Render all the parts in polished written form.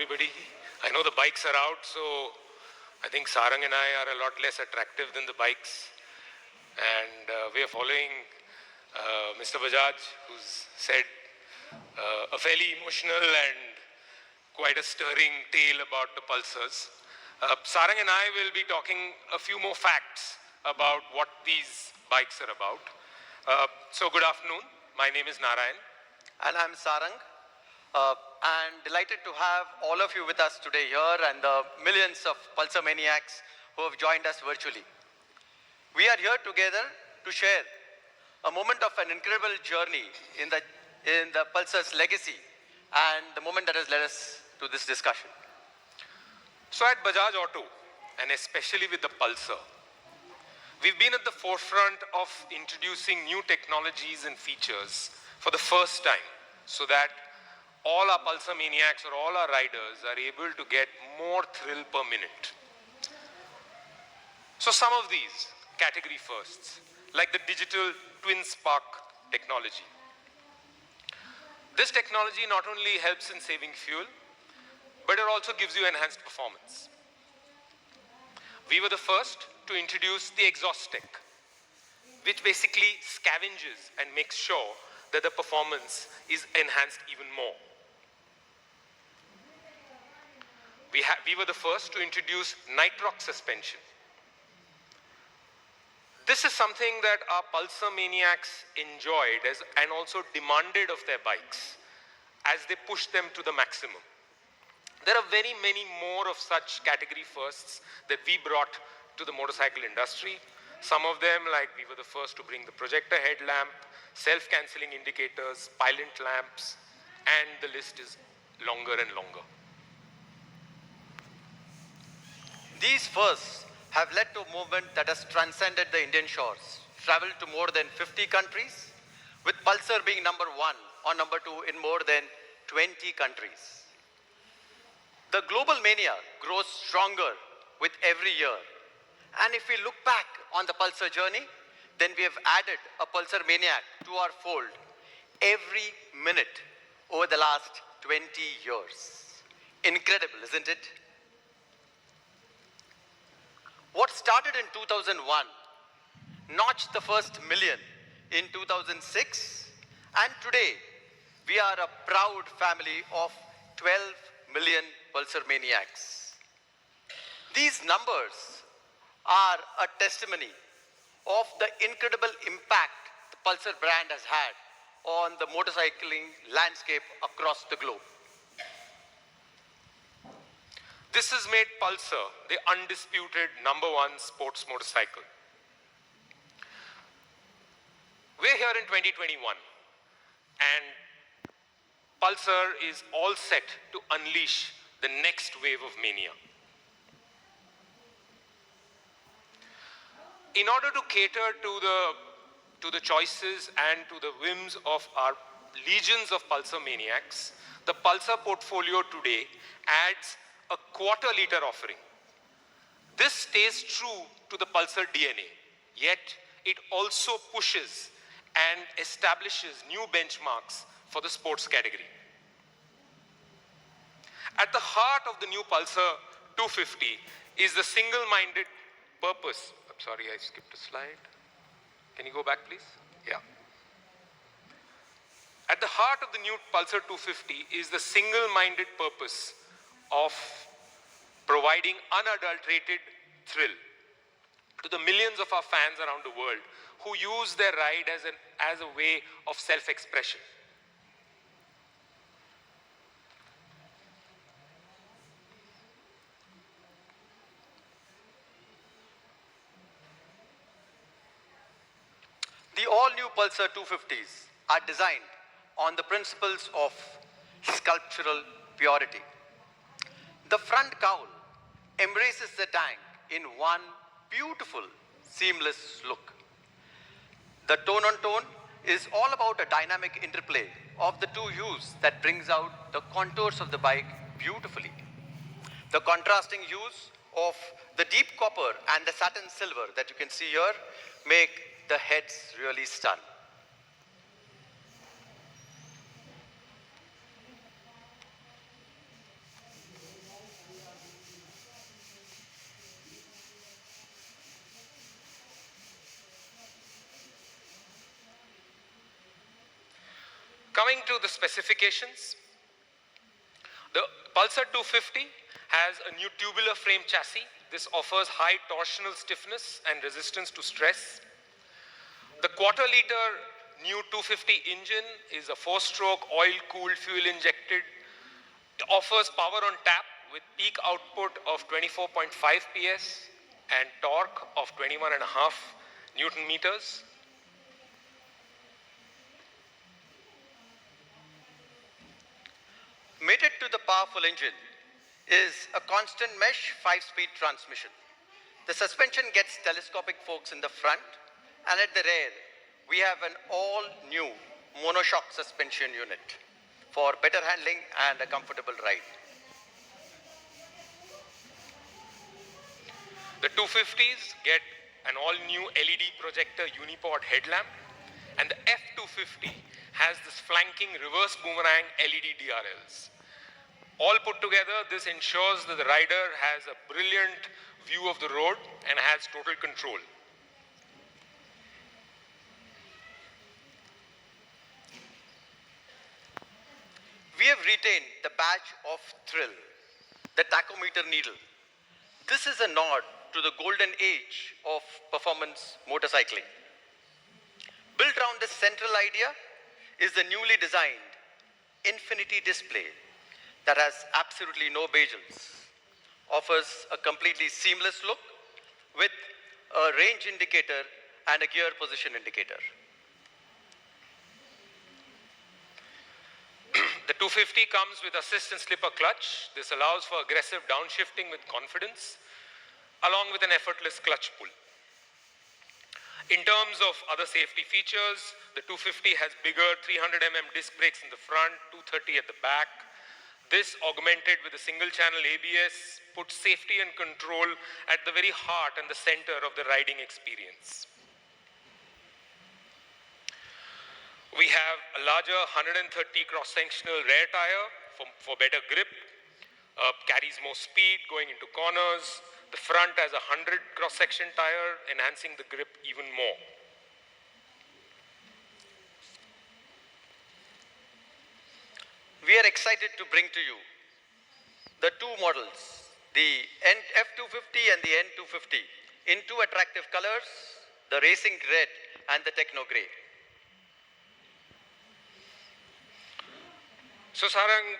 everybody. I know the bikes are out, so I think Sarang and I are a lot less attractive than the bikes. And we are following Mr. Bajaj, who's said a fairly emotional and quite a stirring tale about the Pulsars. Sarang and I will be talking a few more facts about what these bikes are about. So good afternoon. My name is Narayan. And I'm Sarang. And delighted to have all of you with us today here and the millions of Pulsar maniacs who have joined us virtually. We are here together to share a moment of an incredible journey in the Pulsar's legacy and the moment that has led us to this discussion. So at Bajaj Auto, and especially with the Pulsar, we've been at the forefront of introducing new technologies and features for the first time so that all our Pulsar maniacs or all our riders are able to get more thrill per minute. So some of these category firsts, like the digital twin spark technology. This technology not only helps in saving fuel, but it also gives you enhanced performance. We were the first to introduce the exhaust tech, which basically scavenges and makes sure that the performance is enhanced even more. We were the first to introduce Nitrox suspension. This is something that our Pulsar maniacs enjoyed and also demanded of their bikes as they pushed them to the maximum. There are very many more of such category firsts that we brought to the motorcycle industry. Some of them, like we were the first to bring the projector headlamp, self-cancelling indicators, pilot lamps, and the list is longer and longer. These firsts have led to a movement that has transcended the Indian shores, traveled to more than 50 countries, with Pulsar being number 1 or number 2 in more than 20 countries. The global mania grows stronger with every year. And if we look back on the Pulsar journey, then we have added a Pulsar maniac to our fold every minute over the last 20 years. Incredible, isn't it? What started in 2001 notched the first million in 2006, and today we are a proud family of 12 million Pulsar maniacs. These numbers are a testimony of the incredible impact the Pulsar brand has had on the motorcycling landscape across the globe. This has made Pulsar the undisputed #1 sports motorcycle. We're here in 2021, and Pulsar is all set to unleash the next wave of mania. In order to cater to the choices and to the whims of our legions of Pulsar maniacs, the Pulsar portfolio today adds a quarter-liter offering. This stays true to the Pulsar DNA, yet it also pushes and establishes new benchmarks for the sports category. At the heart of the new Pulsar 250 is the single-minded purpose. I'm sorry, I skipped a slide. Can you go back, please? Yeah. At the heart of the new Pulsar 250 is the single-minded purpose of providing unadulterated thrill to the millions of our fans around the world who use their ride as a way of self-expression. The all-new Pulsar 250s are designed on the principles of sculptural purity. The front cowl embraces the tank in one beautiful, seamless look. The tone-on-tone is all about a dynamic interplay of the two hues that brings out the contours of the bike beautifully. The contrasting hues of the deep copper and the satin silver that you can see here make the heads really stun. Coming to the specifications, the Pulsar 250 has a new tubular frame chassis. This offers high torsional stiffness and resistance to stress. The quarter-liter new 250 engine is a 4-stroke oil-cooled, fuel-injected. It offers power on tap with peak output of 24.5 PS and torque of 21.5 Newton meters. Mated to the powerful engine is a constant mesh 5-speed transmission. The suspension gets telescopic forks in the front, and at the rear, we have an all-new monoshock suspension unit for better handling and a comfortable ride. The 250s get an all-new LED projector unipod headlamp, and the F250 has this flanking reverse boomerang LED DRLs. All put together, this ensures that the rider has a brilliant view of the road and has total control. We have retained the badge of thrill, the tachometer needle. This is a nod to the golden age of performance motorcycling. Built around this central idea is the newly designed Infinity display that has absolutely no bezels, offers a completely seamless look with a range indicator and a gear position indicator. The 250 comes with assist and slipper clutch. This allows for aggressive downshifting with confidence, along with an effortless clutch pull. In terms of other safety features, the 250 has bigger 300mm disc brakes in the front, 230 at the back. This, augmented with a single-channel ABS, puts safety and control at the very heart and the center of the riding experience. We have a larger 130 cross-sectional rear tire for better grip, carries more speed going into corners. The front has a 100 cross-section tire, enhancing the grip even more. We are excited to bring to you the two models, the F250 and the N250, in two attractive colors, the racing red and the techno gray. So Sarang,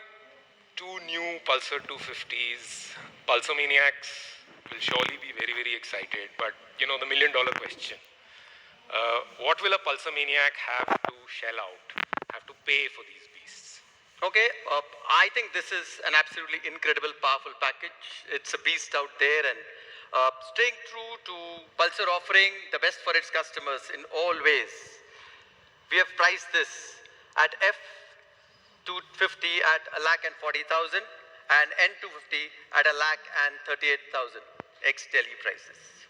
two new Pulsar 250s, Pulsar Maniacs will surely be very, very excited. But you know, the million-dollar question, what will a Pulsar Maniac have to shell out, have to pay for these beasts? Okay, I think this is an absolutely incredible, powerful package. It's a beast out there, and staying true to Pulsar offering the best for its customers in all ways. We have priced this at F250 at 1,40,000 and N250 at 1,38,000 ex-Delhi prices.